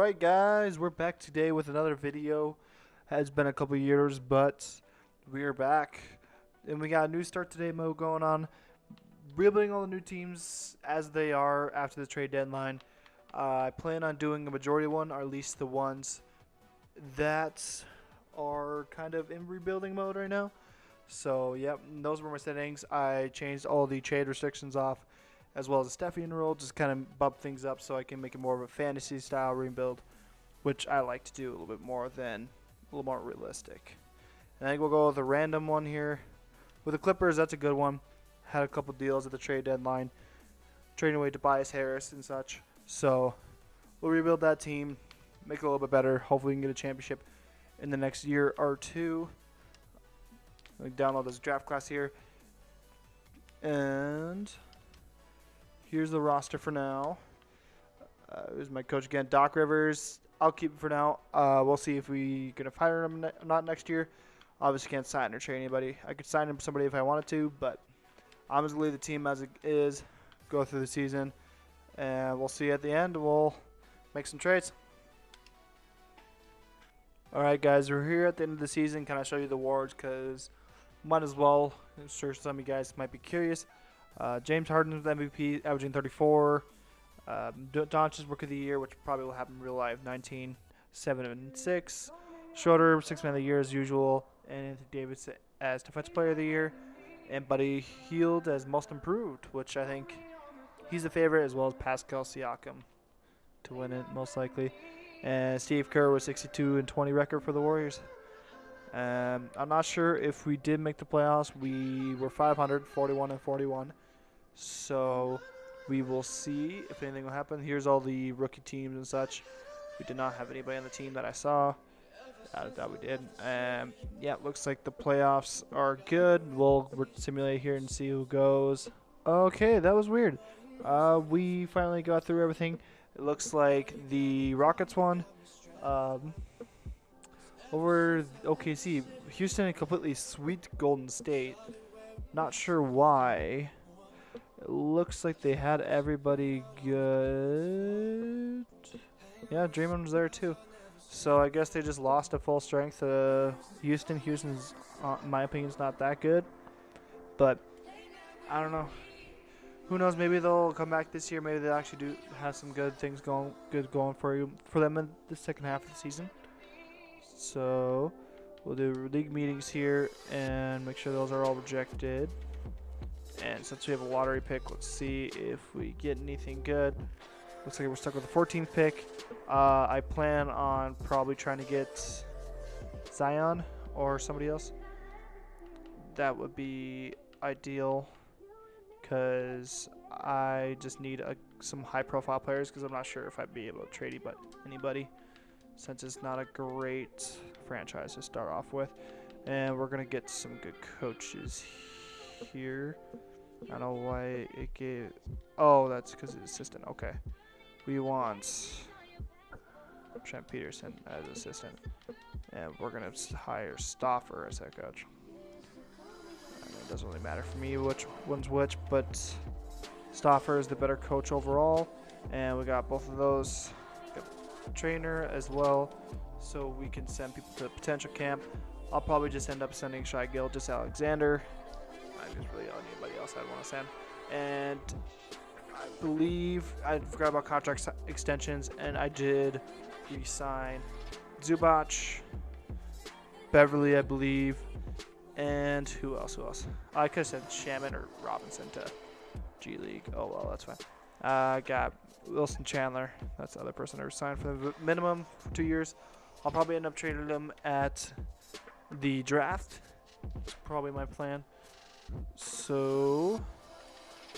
Alright guys, we're back today with another video. Has been a couple years, but we are back. And we got a new start today mode going on. Rebuilding all the new teams as they are after the trade deadline. I plan on doing a majority one, or at least the ones that are kind of in rebuilding mode right now. So yep, those were my settings. I changed all the trade restrictions off, as well as the Steffian rule, just kind of bump things up so I can make it more of a fantasy style rebuild, which I like to do a little bit more than a little more realistic. And I think we'll go with a random one here. With the Clippers, that's a good one. Had a couple deals at the trade deadline, trading away Tobias Harris and such. So we'll rebuild that team, make it a little bit better. Hopefully we can get a championship in the next year or two. Let me download this draft class here. And here's the roster for now. Here's my coach again, Doc Rivers. I'll keep him for now. We'll see if we gonna fire him not next year. Obviously can't sign or trade anybody. I could sign him somebody if I wanted to, but I'm just gonna leave the team as it is, go through the season, and we'll see at the end. We'll make some trades. Alright guys, we're here at the end of the season. Can I show you the awards? Because might as well. I'm sure some of you guys might be curious. James Harden's MVP, averaging 34. Doncic's Rookie of the Year, which probably will happen in real life, 19, 7, and 6. Schroeder, 6th Man of the Year as usual. And Anthony Davis as Defensive Player of the Year. And Buddy Hield as Most Improved, which I think he's the favorite, as well as Pascal Siakam to win it, most likely. And Steve Kerr with 62 and 20 record for the Warriors. I'm not sure if we did make the playoffs. We were 500, 41 and 41. So we will see if anything will happen. Here's all the rookie teams and such. We did not have anybody on the team that I saw. I doubt we did. Yeah, it looks like the playoffs are good. We'll simulate here and see who goes. Okay, that was weird. We finally got through everything. It looks like the Rockets won. Over OKC, Houston completely swept Golden State. Not sure why. It looks like they had everybody good. Yeah, Draymond was there too. So I guess they just lost at full strength to Houston. Houston's, in my opinion, is not that good. But I don't know. Who knows? Maybe they'll come back this year. Maybe they'll actually do have some good things going for them in the second half of the season. So we'll do league meetings here and make sure those are all rejected. And since we have a lottery pick, let's see if we get anything good. Looks like we're stuck with the 14th pick. I plan on probably trying to get Zion or somebody else. That would be ideal, because I just need some high-profile players, because I'm not sure if I'd be able to trade anybody, since it's not a great franchise to start off with. And we're going to get some good coaches here. I don't know why it gave... Oh, that's because it's assistant. Okay. We want Trent Peterson as assistant. And we're going to hire Stauffer as head coach. I mean, it doesn't really matter for me which one's which, but Stauffer is the better coach overall. And we got both of those. Got the trainer as well, so we can send people to the potential camp. I'll probably just end up sending Gilgeaus-ALexander. I just really don't need anybody else I'd want to send. And I believe I forgot about contract extensions, and I did re-sign Zubac, Beverly, I believe, and who else? I could have sent Shaman or Robinson to G League. Oh well, that's fine. I got Wilson Chandler. That's the other person I signed for the minimum for 2 years. I'll probably end up trading them at the draft. That's probably my plan. So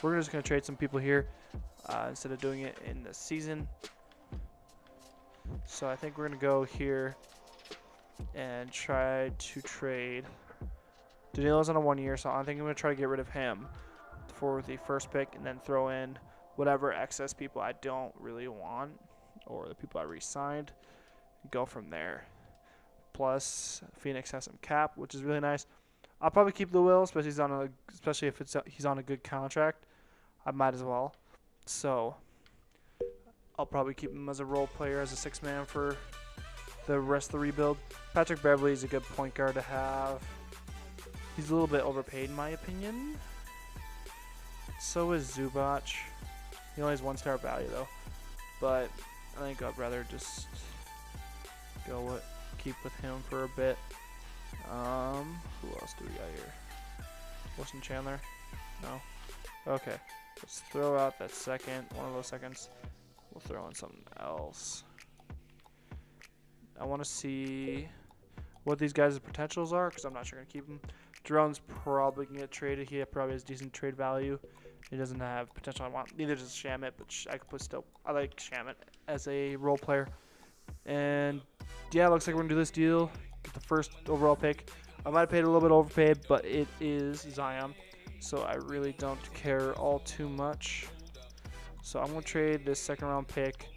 we're just going to trade some people here instead of doing it in the season. So I think we're going to go here and try to trade. Danilo's on a 1 year, so I think I'm going to try to get rid of him for the first pick and then throw in whatever excess people I don't really want, or the people I re-signed. Go from there. Plus, Phoenix has some cap, which is really nice. I'll probably keep Lou Will, especially if he's on a good contract. I might as well. So I'll probably keep him as a role player, as a 6-man for the rest of the rebuild. Patrick Beverley is a good point guard to have. He's a little bit overpaid in my opinion. So is Zubac. He only has 1-star value though. But I think I'd rather just keep with him for a bit. Who else do we got here? Wilson Chandler? No. Okay. Let's throw out that one of those seconds. We'll throw in something else. I want to see what these guys' potentials are, because I'm not sure going to keep them. Jerome's probably going to get traded. He probably has decent trade value. He doesn't have potential I want. Neither does Shamit, but I like Shamit as a role player. And yeah, it looks like we're going to do this deal. Get the first overall pick. I might have paid a little bit overpaid, but it is Zion. So I really don't care all too much. So I'm going to trade this 2nd round pick.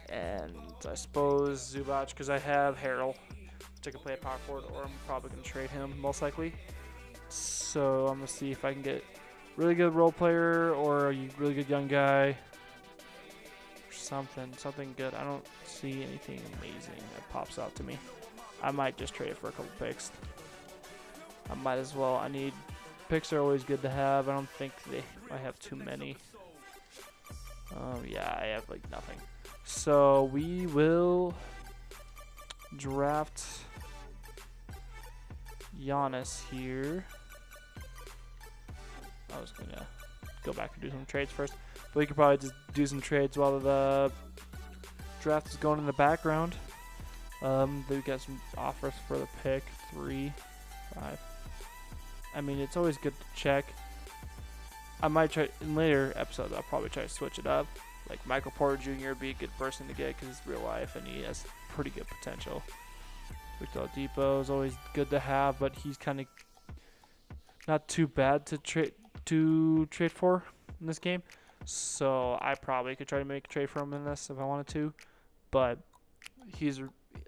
And I suppose Zubac, because I have Harrell, which I can play at power forward, or I'm probably going to trade him, most likely. So I'm going to see if I can get a really good role player or a really good young guy. Something good. I don't see anything amazing that pops out to me. I might just trade it for a couple picks. I might as well. Picks are always good to have. I don't think I have too many. Yeah, I have like nothing. So we will draft Giannis here. I was gonna go back and do some trades first, but we could probably just do some trades while the draft is going in the background. We got some offers for the pick 3, 5. I mean, it's always good to check. I might try in later episodes. I'll probably try to switch it up. Like Michael Porter Jr. would be a good person to get because it's real life and he has pretty good potential. Victor Oladipo is always good to have, but he's kind of not too bad to trade for in this game. So I probably could try to make a trade for him in this if I wanted to, but he's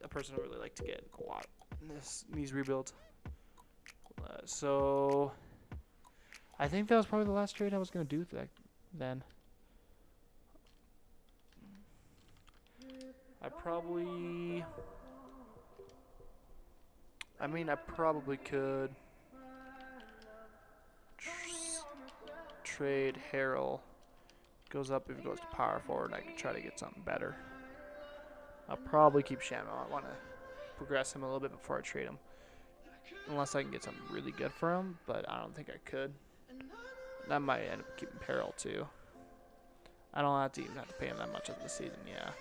a person I really like to get a lot in these rebuilds. So I think that was probably the last trade I was going to do then. I probably could trade Harrell. Goes up if he goes to power forward. I could try to get something better. I'll probably keep Shaman. I want to progress him a little bit before I trade him. Unless I can get something really good for him, but I don't think I could. That might end up keeping Harrell too. I don't even have to pay him that much of the season, yeah.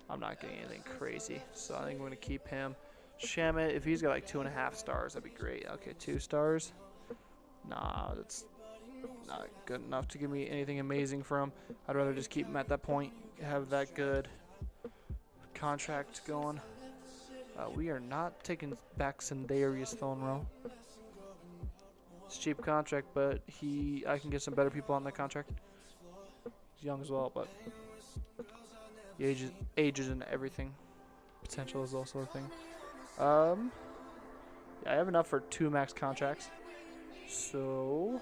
I'm not getting anything crazy, so I think I'm going to keep him. Shamit, if he's got like 2.5 stars, that'd be great. Okay, 2 stars. Nah, that's not good enough to give me anything amazing for him. I'd rather just keep him at that point, have that good contract going. We are not taking back Sendarius Thornrow. It's a cheap contract, but I can get some better people on that contract. He's young as well, but the age is in everything. Potential is also a thing. Yeah, I have enough for 2 max contracts. So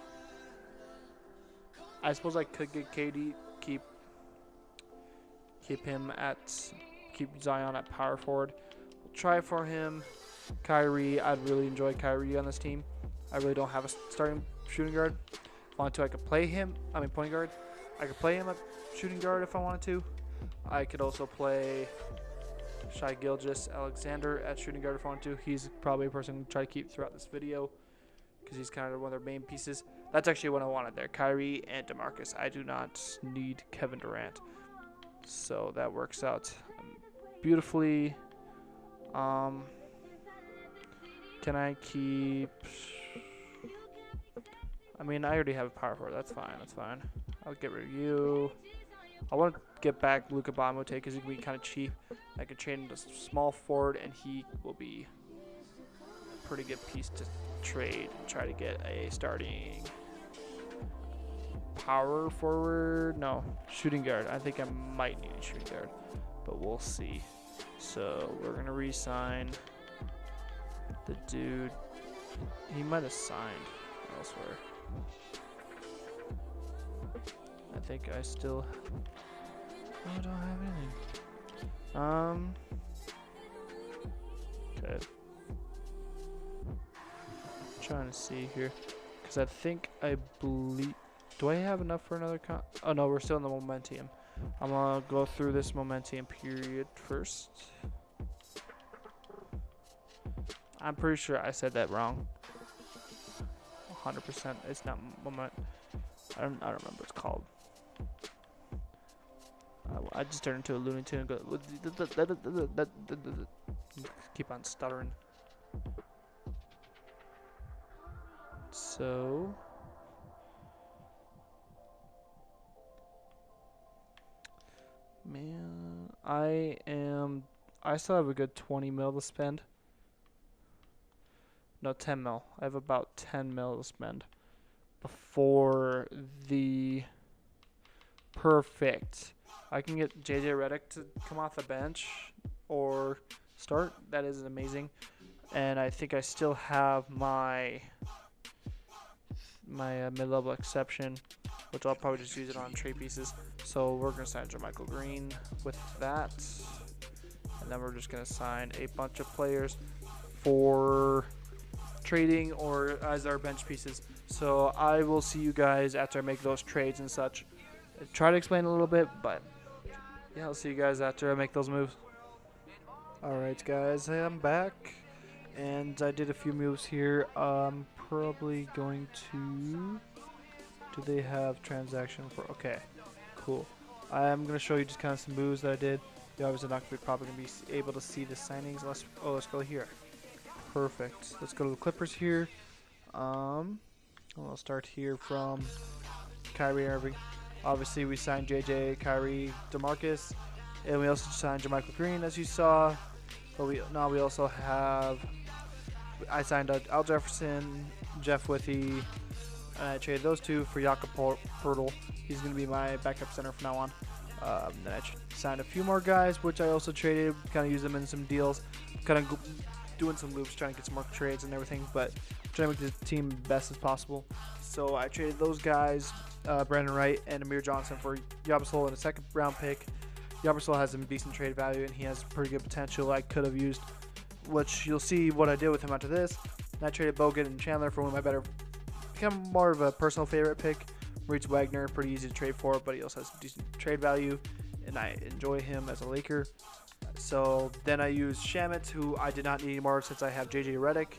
I suppose I could get KD, keep Zion at power forward. We'll try for him. Kyrie, I'd really enjoy Kyrie on this team. I really don't have a starting shooting guard. If I wanted to, I could play him. Point guard. I could play him at shooting guard if I wanted to. I could also play Gilgeaus-ALexander at shooting guard if I wanted to. He's probably a person to try to keep throughout this video because he's kind of one of their main pieces. That's actually what I wanted there. Kyrie and DeMarcus. I do not need Kevin Durant. So that works out beautifully. Can I keep... I already have a power forward. That's fine. I'll get rid of you. I want to get back Luka Bamote because he can be kind of cheap. I could trade him to small forward, and he will be a pretty good piece to trade and try to get a starting power forward. No, shooting guard. I think I might need a shooting guard, but we'll see. So we're going to re-sign the dude. He might have signed elsewhere. I think I still I don't have anything. Okay. Trying to see here, because I believe. Do I have enough for another Oh no, we're still in the momentum. I'm gonna go through this momentum period first. I'm pretty sure I said that wrong. 100%. It's not moment. I don't remember what it's called. I just turned into a Looney Tune and go. Keep on stuttering. So. Man, I still have a good 20 mil to spend. No, 10 mil. I have about 10 mil to spend before the perfect. I can get JJ Redick to come off the bench or start. That is amazing. And I think I still have my mid-level exception, which I'll probably just use it on trade pieces. So we're going to sign Jermichael Green with that. And then we're just going to sign a bunch of players for trading or as our bench pieces. So I will see you guys after I make those trades and such. I try to explain a little bit, but yeah, I'll see you guys after I make those moves. Alright guys, I'm back. And I did a few moves here. I'm probably going to... Do they have transaction for... Okay, cool. I'm going to show you just kind of some moves that I did. You're obviously not probably going to be able to see the signings. Let's go here. Perfect. Let's go to the Clippers here. I'll start here from Kyrie Irving. Obviously, we signed JJ, Kyrie, DeMarcus, and we also signed Jermichael Green, as you saw. But we also have... I signed Al Jefferson, Jeff Withey, and I traded those two for Jakob Poeltl. He's going to be my backup center from now on. Then I signed a few more guys, which I also traded, kind of used them in some deals, kind of doing some loops, trying to get some more trades and everything, but trying to make the team best as possible. So I traded those guys, Brandon Wright and Amir Johnson, for Yabusele and a second round pick. Yabusele has some decent trade value, and he has pretty good potential I could have used, which you'll see what I did with him after this. And I traded Bogut and Chandler for one of my better, kind of more of a personal favorite pick. Moritz Wagner, pretty easy to trade for, but he also has decent trade value, and I enjoy him as a Laker. So then I used Shamet, who I did not need anymore since I have JJ Redick.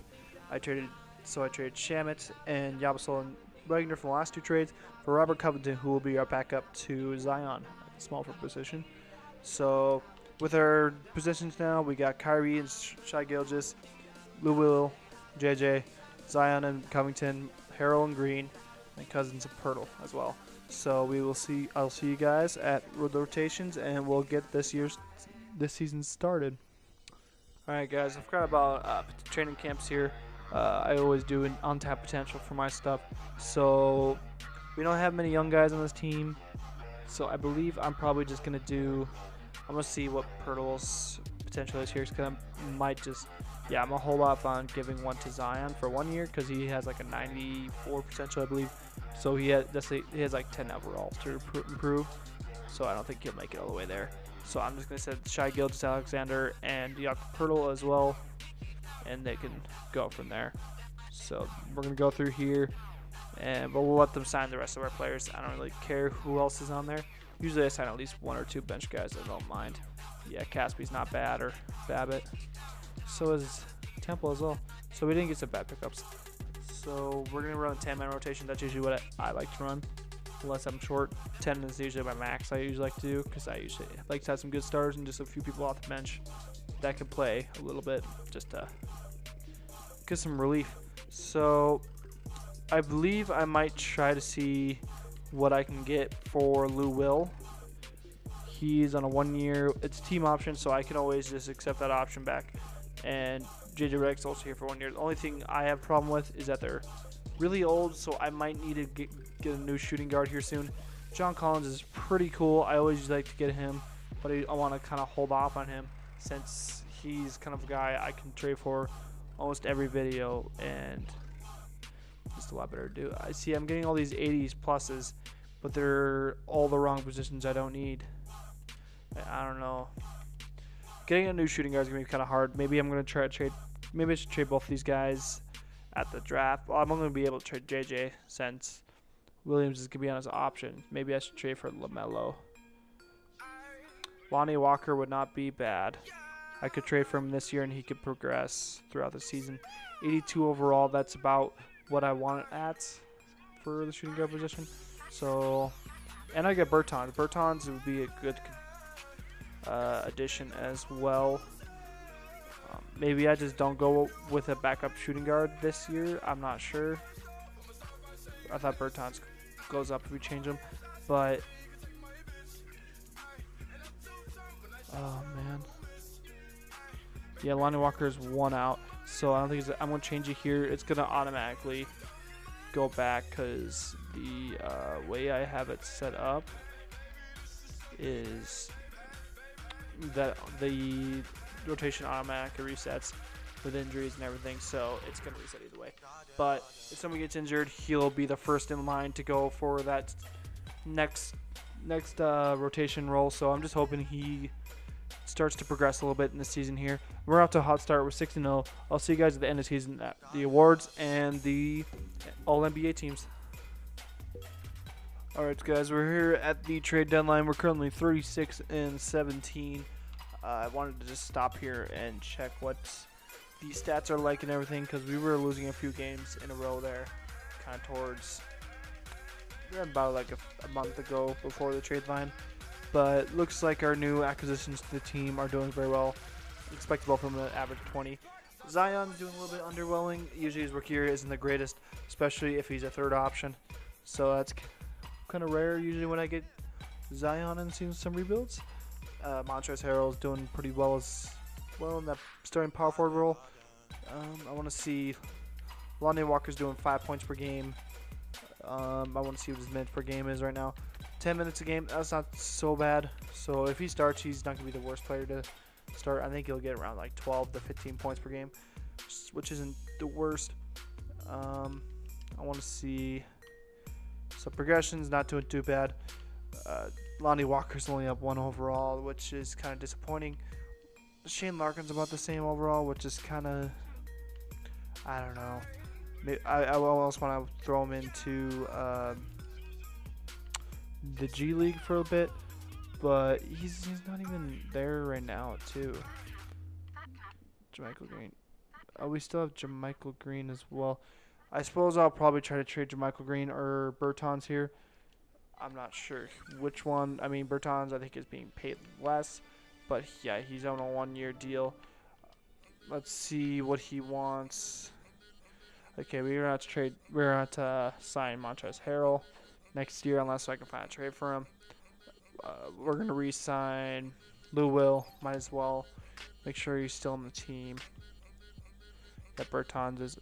I traded Shamet and Yabusele and Wagner from the last two trades for Robert Covington, who will be our backup to Zion at the small forward position. So with our positions now, we got Kyrie and Shai Gilgeous, Reuild, JJ, Zion and Covington, Harrell and Green, and Cousins and Poeltl as well. So I'll see you guys at the rotations, and we'll get this season started. Alright guys, I've got about training camps here. I always do an untapped potential for my stuff. So we don't have many young guys on this team. So I believe I'm probably just going to I'm going to see what Poeltl's potential is here. Because I'm going to hold off on giving one to Zion for 1 year, because he has like a 94 potential, I believe. So he has like 10 overalls to improve. So I don't think he'll make it all the way there. So I'm just going to set Shai Gilgeaus-ALexander and Jakob Poeltl as well, and they can go from there. So we're going to go through here, but we'll let them sign the rest of our players. I don't really care who else is on there. Usually I sign at least one or two bench guys. I don't mind. Yeah, Caspi's not bad, or Babbitt. So is Temple as well. So we didn't get some bad pickups. So we're going to run a 10-man rotation. That's usually what I like to run. Unless I'm short, 10 is usually my max I usually like to do, because I usually like to have some good starters and just a few people off the bench that can play a little bit, just to get some relief. So I believe I might try to see what I can get for Reuild. He's on a 1 year, it's team option, so I can always just accept that option back. And JJ Redick's also here for 1 year. The only thing I have a problem with is that they're really old, so I might need to get a new shooting guard here soon. John Collins is pretty cool. I always like to get him, but I want to kind of hold off on him, since he's kind of a guy I can trade for almost every video, and just a lot better to do. I see I'm getting all these 80s pluses, but they're all the wrong positions I don't need. I don't know. Getting a new shooting guard is going to be kind of hard. Maybe I'm going to try to trade. Maybe I should trade both these guys at the draft. Well, I'm only going to be able to trade JJ since Williams is going to be on his option. Maybe I should trade for LaMelo. Lonnie Walker would not be bad. I could trade for him this year and he could progress throughout the season. 82 overall, that's about what I want it at for the shooting guard position. So, and I get Bertans. Bertans would be a good addition as well. Maybe I just don't go with a backup shooting guard this year. I'm not sure. I thought Bertans goes up if we change him, but oh man, yeah, Lonnie Walker is 1 out, so I don't think I'm gonna change it here. It's gonna automatically go back because the way I have it set up is that the rotation automatically resets with injuries and everything, so it's going to reset either way. But if someone gets injured, he'll be the first in line to go for that next rotation role, so I'm just hoping he starts to progress a little bit in the season here. We're off to a hot start. We're 6-0. I'll see you guys at the end of the season at the awards and the All-NBA teams. Alright guys, we're here at the trade deadline. We're currently 36-17. I wanted to just stop here and check what the stats are like and everything, because we were losing a few games in a row there, kind of towards about like a month ago before the trade line. But looks like our new acquisitions to the team are doing very well. Expect both of them to average 20. Zion's doing a little bit underwhelming. Usually his rookie year isn't the greatest, especially if he's a third option. So that's kind of rare usually when I get Zion and seeing some rebuilds. Montrezl Harrell's doing pretty well as well in that starting power forward role. I want to see Lonnie Walker's doing 5 points per game. I want to see what his minutes per game is right now. 10 minutes a game, that's not so bad. So if he starts, he's not going to be the worst player to start. I think he'll get around like 12 to 15 points per game, which isn't the worst. I want to see some progressions, not doing too bad. Lonnie Walker's only up 1 overall, which is kind of disappointing. Shane Larkin's about the same overall, which is kind of, I don't know. I almost want to throw him into the G League for a bit, but he's not even there right now too. JaMychal Green. Oh, we still have JaMychal Green as well. I suppose I'll probably try to trade JaMychal Green or Bertans here. I'm not sure which one. I mean, Bertans I think is being paid less, but yeah, he's on a 1-year deal. Let's see what he wants. Okay, we're gonna have to trade. We're gonna have to sign Montrezl Harrell next year unless I can find a trade for him. We're gonna re-sign Reuild. Might as well make sure he's still on the team. That Bertans is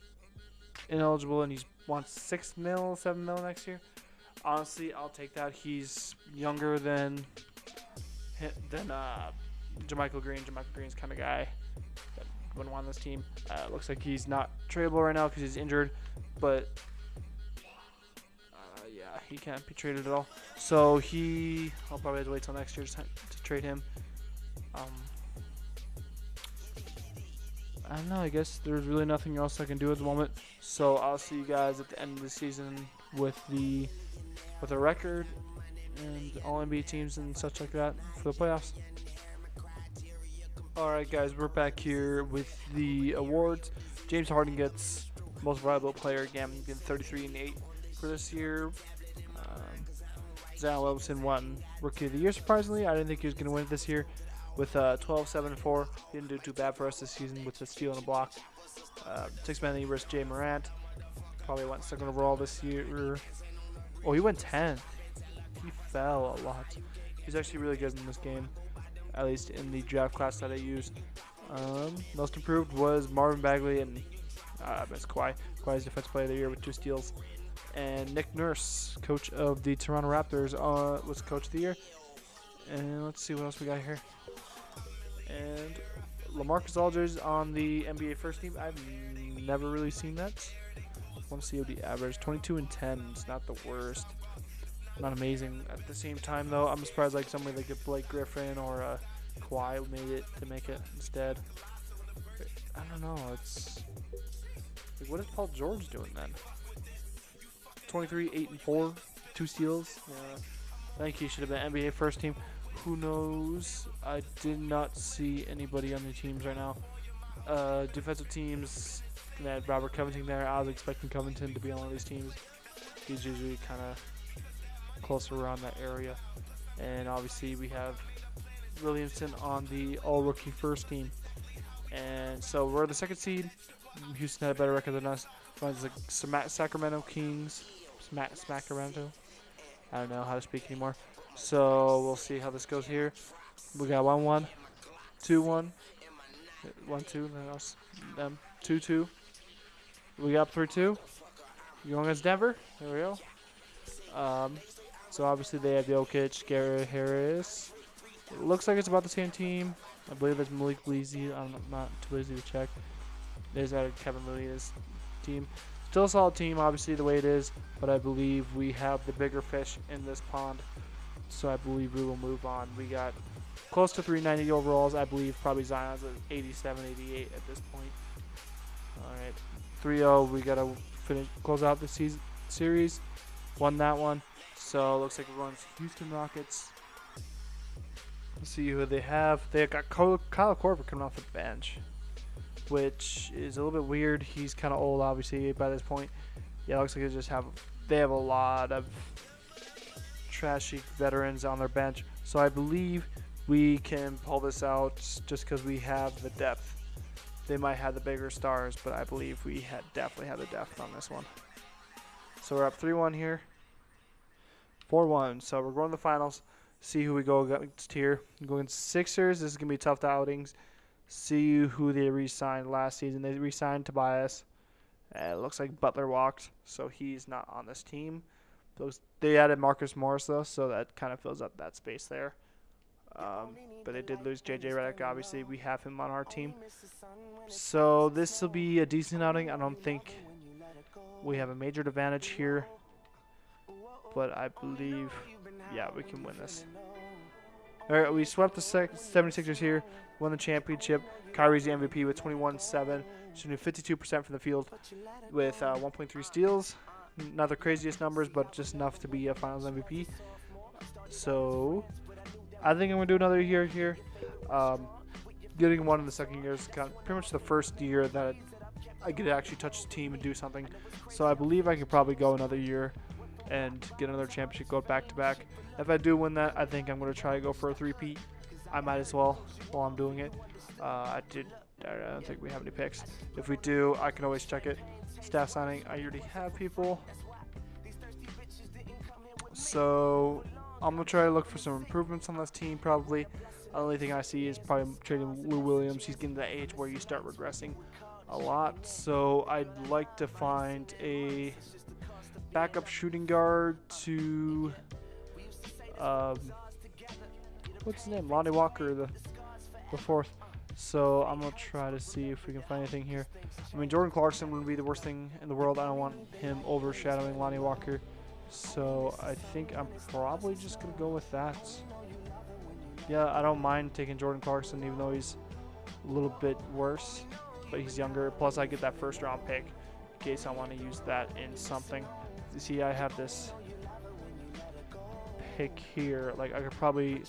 ineligible and he wants 6 mil, 7 mil next year. Honestly, I'll take that. He's younger than JaMychal Green. JaMychal Green's kind of guy that wouldn't want this team. Looks like he's not tradable right now because he's injured, but yeah, he can't be traded at all. So I'll probably have to wait till next year to trade him. I don't know. I guess there's really nothing else I can do at the moment. So I'll see you guys at the end of the season with a record and all NBA teams and such like that for the playoffs. Alright guys, we're back here with the awards. James Harden gets most valuable player again, getting 33-8 for this year. Zion Williamson won Rookie of the Year surprisingly. I didn't think he was going to win it this year with 12-7-4. He didn't do too bad for us this season with a steal and a block. Sixth man of the year was Jay Morant. Probably went 2nd overall this year. Oh, he went 10th. He fell a lot. He's actually really good in this game, at least in the draft class that I used. Most improved was Marvin Bagley and Miss Kawhi. Kawhi's defensive player of the year with 2 steals. And Nick Nurse, coach of the Toronto Raptors, was coach of the year. And let's see what else we got here. And LaMarcus Aldridge on the NBA first team. I've never really seen that. I want to see what he averaged. 22 and 10 is not the worst. Not amazing at the same time though. I'm surprised like somebody like a Blake Griffin or a Kawhi make it instead. I don't know. It's like, what is Paul George doing then? 23, 8 and 4, 2 steals. Yeah, I think he should have been NBA first team. Who knows? I did not see anybody on the teams right now. Defensive teams. They had Robert Covington there. I was expecting Covington to be on one of these teams. He's usually kind of closer around that area. And obviously we have Williamson on the all-rookie first team. And so we're the second seed. Houston had a better record than us. Runs like Sacramento Kings. Sacramento. I don't know how to speak anymore. So we'll see how this goes here. We got 1-1, 2-1, 1-2, then us, 2-2. We got 3-2. Going against Denver. There we go. So obviously they have Jokic, Gary Harris. It looks like it's about the same team. I believe it's Malik Beasley. I'm not too busy to check. There's Kevin Looney's team. Still a solid team, obviously, the way it is. But I believe we have the bigger fish in this pond. So I believe we will move on. We got close to 390 overalls. I believe probably Zion's at 87, 88 at this point. All right. 3-0. We got to close out the series. Won that one. So it looks like it runs Houston Rockets. Let's see who they have. They got Kyle Korver coming off the bench, which is a little bit weird. He's kind of old, obviously, by this point. Yeah, it looks like they have a lot of trashy veterans on their bench. So I believe we can pull this out just because we have the depth. They might have the bigger stars, but I believe we definitely have the depth on this one. So we're up 3-1 here. 4-1. So we're going to the finals. See who we go against here. Go against Sixers. This is going to be tough outings. See who they re-signed last season. They re-signed Tobias. It looks like Butler walked, so he's not on this team. They added Marcus Morris, though, so that kind of fills up that space there. But they did lose J.J. Redick. Obviously, we have him on our team. So this will be a decent outing. I don't think we have a major advantage here. But I believe, yeah, we can win this. All right, we swept the 76ers here, won the championship. Kyrie's the MVP with 21-7, shooting 52% from the field with 1.3 steals. Not the craziest numbers, but just enough to be a Finals MVP. So I think I'm going to do another year here. Getting one in the second year is kind of pretty much the first year that I get to actually touch the team and do something. So I believe I could probably go another year and get another championship, go back-to-back. If I do win that, I think I'm going to try to go for a three-peat. I might as well while I'm doing it. I don't think we have any picks. If we do, I can always check it. Staff signing, I already have people. So I'm going to try to look for some improvements on this team probably. The only thing I see is probably trading Lou Williams. He's getting to that age where you start regressing a lot. So I'd like to find a backup shooting guard to what's his name? Lonnie Walker, the fourth. So I'm gonna try to see if we can find anything here. I mean, Jordan Clarkson would be the worst thing in the world. I don't want him overshadowing Lonnie Walker. So I think I'm probably just gonna go with that. Yeah, I don't mind taking Jordan Clarkson, even though he's a little bit worse, but he's younger. Plus, I get that first-round pick in case I want to use that in something. You see, I have this pick here. Like, I could probably,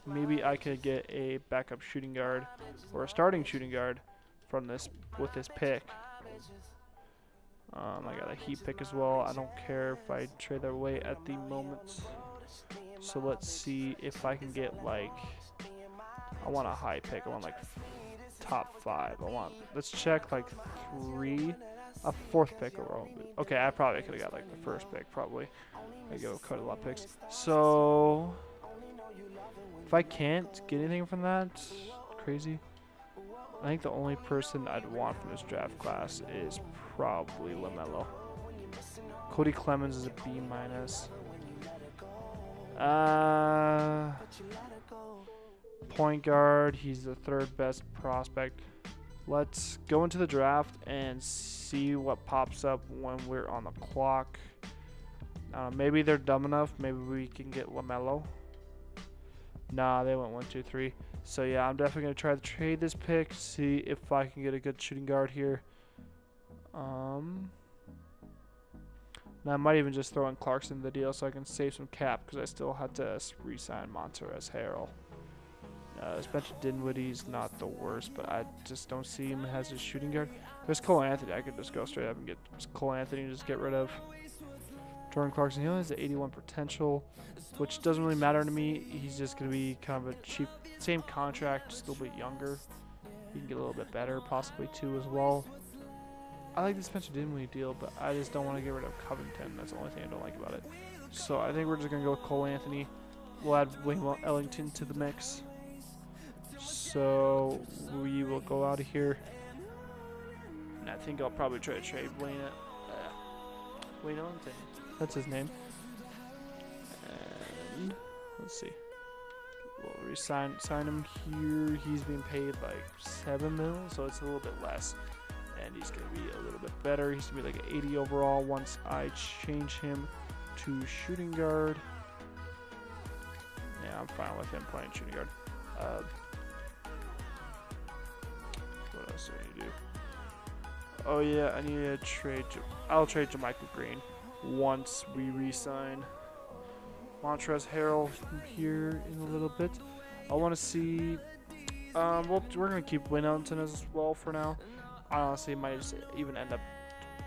maybe I could get a backup shooting guard or a starting shooting guard from this with this pick. I got a Heat pick as well. I don't care if I trade that away at the moment. So let's see if I can get like, I want a high pick. I want like top 5. Let's check like a 4th pick overall. Okay, I probably could have got like the 1st pick probably. I go cut a lot of picks. So if I can't get anything from that, crazy. I think the only person I'd want from this draft class is probably LaMelo. Cody Clemens is a B-. Point guard, he's the 3rd best prospect. Let's go into the draft and see what pops up when we're on the clock. Maybe they're dumb enough. Maybe we can get LaMelo. Nah, they went 1, 2, 3. So yeah, I'm definitely gonna try to trade this pick. See if I can get a good shooting guard here. And I might even just throw in Clarkson in the deal so I can save some cap because I still have to re-sign Montrezl Harrell. Spencer Dinwiddie's not the worst, but I just don't see him as a shooting guard. There's Cole Anthony. I could just go straight up and get Cole Anthony and just get rid of. Jordan Clarkson, he only has the 81 potential, which doesn't really matter to me. He's just going to be kind of a cheap, same contract, just a little bit younger. He can get a little bit better, possibly too as well. I like the Spencer Dinwiddie deal, but I just don't want to get rid of Covington. That's the only thing I don't like about it. So I think we're just going to go with Cole Anthony. We'll add Wayne Ellington to the mix. So we will go out of here. And I think I'll probably try to trade Wayne Ellington. That's his name. And let's see. We'll sign him here. He's being paid like $7 million, so it's a little bit less. And he's going to be a little bit better. He's going to be like an 80 overall once I change him to shooting guard. Yeah, I'm fine with him playing shooting guard. What else do I need to do? Oh yeah, I need to trade. I'll trade Jermichael Green once we re-sign Montrezl Harrell here in a little bit. I want to see. We're gonna keep Wayne Ellington as well for now. I honestly might just even end up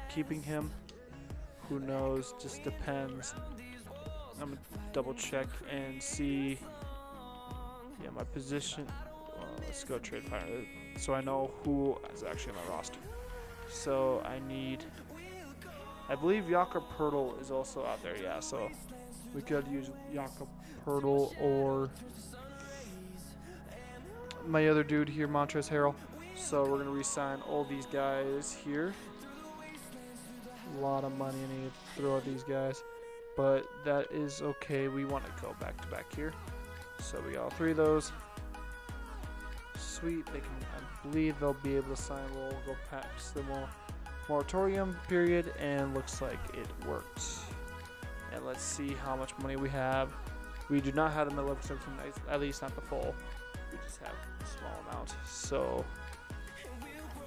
keeping him. Who knows? Just depends. I'm gonna double check and see. Yeah, my position. Let's go trade finder so I know who is actually on my roster. So I believe Jakob Poeltl is also out there. Yeah, so we could use Jakob Poeltl or my other dude here, Montrezl Harrell. So we're gonna re-sign all these guys here. A lot of money I need to throw at these guys, but that is okay. We want to go back to back here. So we got all 3 of those. Sweet. They can. I believe they'll be able to sign. We'll go past the moratorium period, and looks like it worked. And let's see how much money we have. We do not have the middle of at least not the full. We just have a small amount. So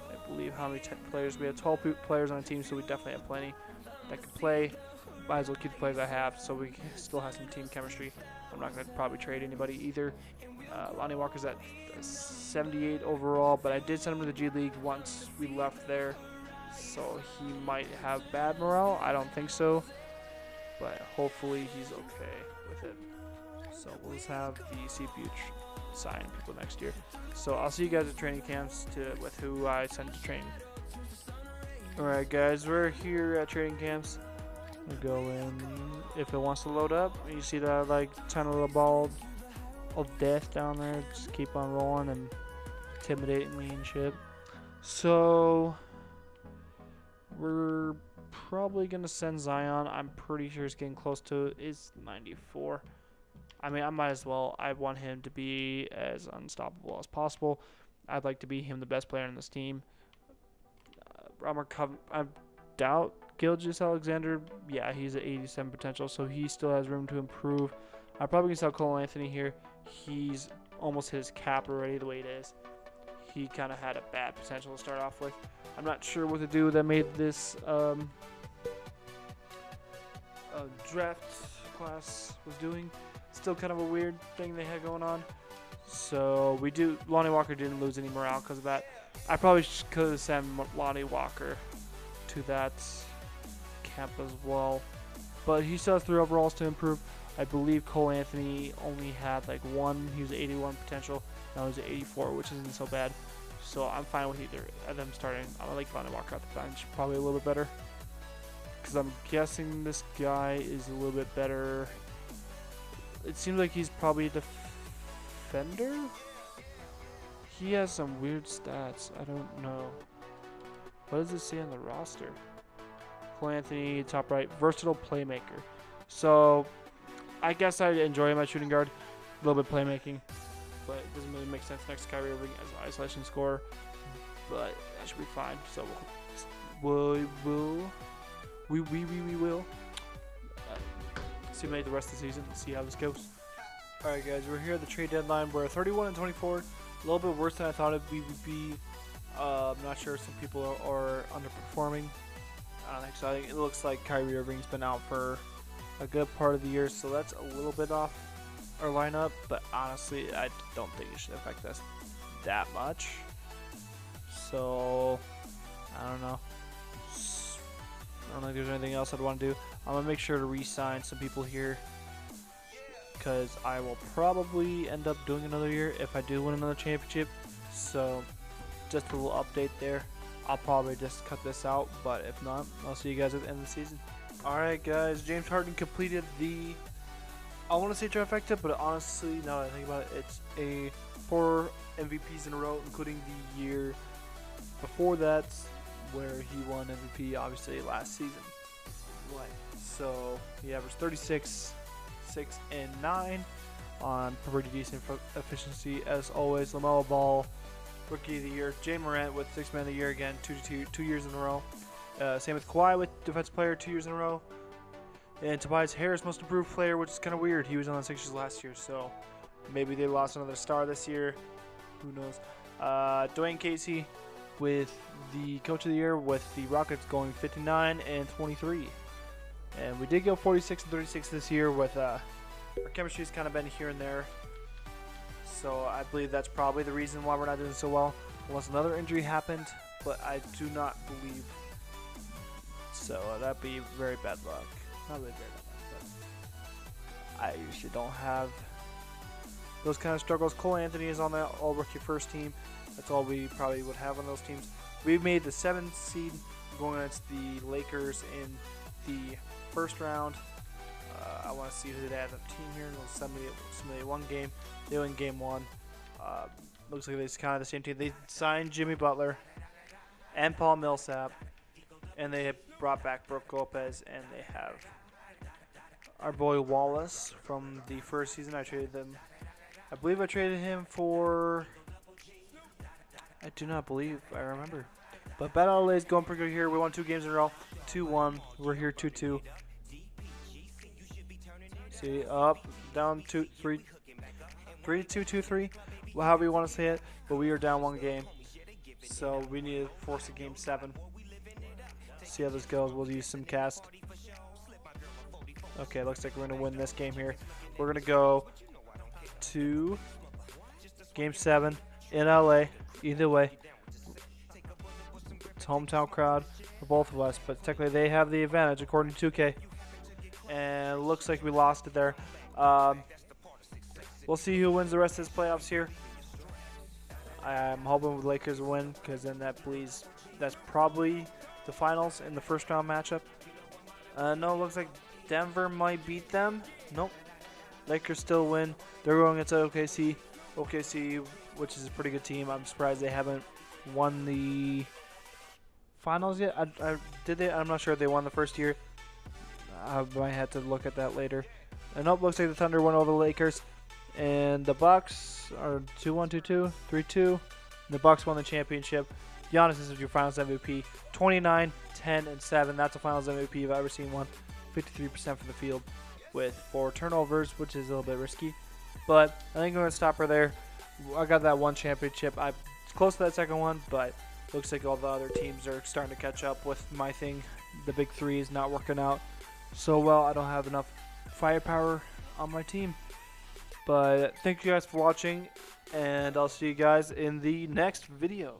I believe how many players we have. 12 players on a team, so we definitely have plenty that can play. Might as well keep the players I have, so we still have some team chemistry. I'm not going to probably trade anybody either. Lonnie Walker's at 78 overall, but I did send him to the G League once we left there, so he might have bad morale. I don't think so, but hopefully he's okay with it. So we'll just have the CPU sign people next year. So I'll see you guys at training camps with who I send to train. Alright guys, we're here at training camps. We'll go in if it wants to load up. You see that like tiny little ball of death down there. Just keep on rolling and intimidating me and shit. So we're probably gonna send Zion. I'm pretty sure it's getting close to it. It's 94. I mean, I might as well. I want him to be as unstoppable as possible. I'd like to be him the best player on this team. I doubt Gilgeaus-ALexander. Yeah, he's at 87 potential, so he still has room to improve. I'm probably going to sell Cole Anthony here. He's almost hit his cap already the way it is. He kind of had a bad potential to start off with. I'm not sure what to do that made this draft class was doing. Still kind of a weird thing they had going on. So Lonnie Walker didn't lose any morale because of that. I probably could have sent Lonnie Walker to that camp as well. But he still has 3 overalls to improve. I believe Cole Anthony only had like 1. He was at 81 potential. Now he's at 84, which isn't so bad. So I'm fine with either of them starting. I like Lonnie Walker at the bench, probably a little bit better. Because I'm guessing this guy is a little bit better. It seems like he's probably a defender. He has some weird stats. I don't know. What does it say on the roster? Cole Anthony, top right, versatile playmaker. So I guess I enjoy him at shooting guard. A little bit playmaking, but it doesn't really make sense next to Kyrie Irving as an isolation scorer. But that should be fine. So we will to make the rest of the season and see how this goes. Alright guys, we're here at the trade deadline. We're 31-24, a little bit worse than I thought it would be. I'm not sure, some people are underperforming. I don't think so. I think it looks like Kyrie Irving's been out for a good part of the year, so that's a little bit off our lineup, but honestly I don't think it should affect us that much. So I don't know. I don't think there's anything else I'd want to do. I'm gonna make sure to re-sign some people here, because I will probably end up doing another year if I do win another championship. So just a little update there. I'll probably just cut this out, but if not, I'll see you guys at the end of the season. Alright guys, James Harden completed the, I want to say trifecta, but honestly, now that I think about it, it's a 4 MVPs in a row, including the year before that, where he won MVP, obviously, last season. So he averaged 36, 6, and 9 on pretty decent efficiency as always. LaMelo Ball, Rookie of the Year. Jay Morant with 6th Man of the Year again, 2 years in a row. Same with Kawhi with Defensive Player 2 years in a row. And Tobias Harris, Most Improved Player, which is kind of weird. He was on the Sixers last year, so maybe they lost another star this year. Who knows? Dwayne Casey with the Coach of the Year with the Rockets going 59 and 23. And we did go 46 and 36 this year with our chemistry's kind of been here and there. So I believe that's probably the reason why we're not doing so well. Unless another injury happened, but I do not believe so. That'd be very bad luck. Not really very bad luck, but I usually don't have those kind of struggles. Cole Anthony is on the all-rookie first team. That's all we probably would have on those teams. We've made the 7th seed going against the Lakers in the first round. I want to see who they have on the team here. Somebody won game. They win game 1. Looks like it's kind of the same team. They signed Jimmy Butler and Paul Millsap, and they have brought back Brook Lopez, and they have our boy Wallace from the first season. I traded them. I believe I traded him for, I do not believe I remember. But Battle LA is going pretty good here. We won 2 games in a row. 2-1. We're here 2-2. See, up, down, 2, 3, 3, 2, 2, 3. Well, however you want to say it. But we are down 1 game. So we need to force a game 7. See how this goes. We'll use some cast. Okay, looks like we're going to win this game here. We're going to go to game 7 in LA. Either way, it's hometown crowd for both of us, but technically they have the advantage according to 2K. And it looks like we lost it there. We'll see who wins the rest of this playoffs here. I'm hoping the Lakers will win, because then that's probably the finals in the first round matchup. No, it looks like Denver might beat them. Nope. Lakers still win. They're going against OKC. OKC, which is a pretty good team. I'm surprised they haven't won the finals yet. Did they? I'm not sure if they won the first year. I might have to look at that later. And nope, looks like the Thunder won over the Lakers. And the Bucks are 2-1, 2-2, 3-2. The Bucks won the championship. Giannis is your finals MVP. 29, 10, and 7. That's a finals MVP if I've ever seen one. 53% from the field with 4 turnovers, which is a little bit risky. But I think I'm going to stop her there. I got that 1 championship. I'm close to that second one, but looks like all the other teams are starting to catch up with my thing. The big 3 is not working out so well. I don't have enough firepower on my team. But thank you guys for watching, and I'll see you guys in the next video.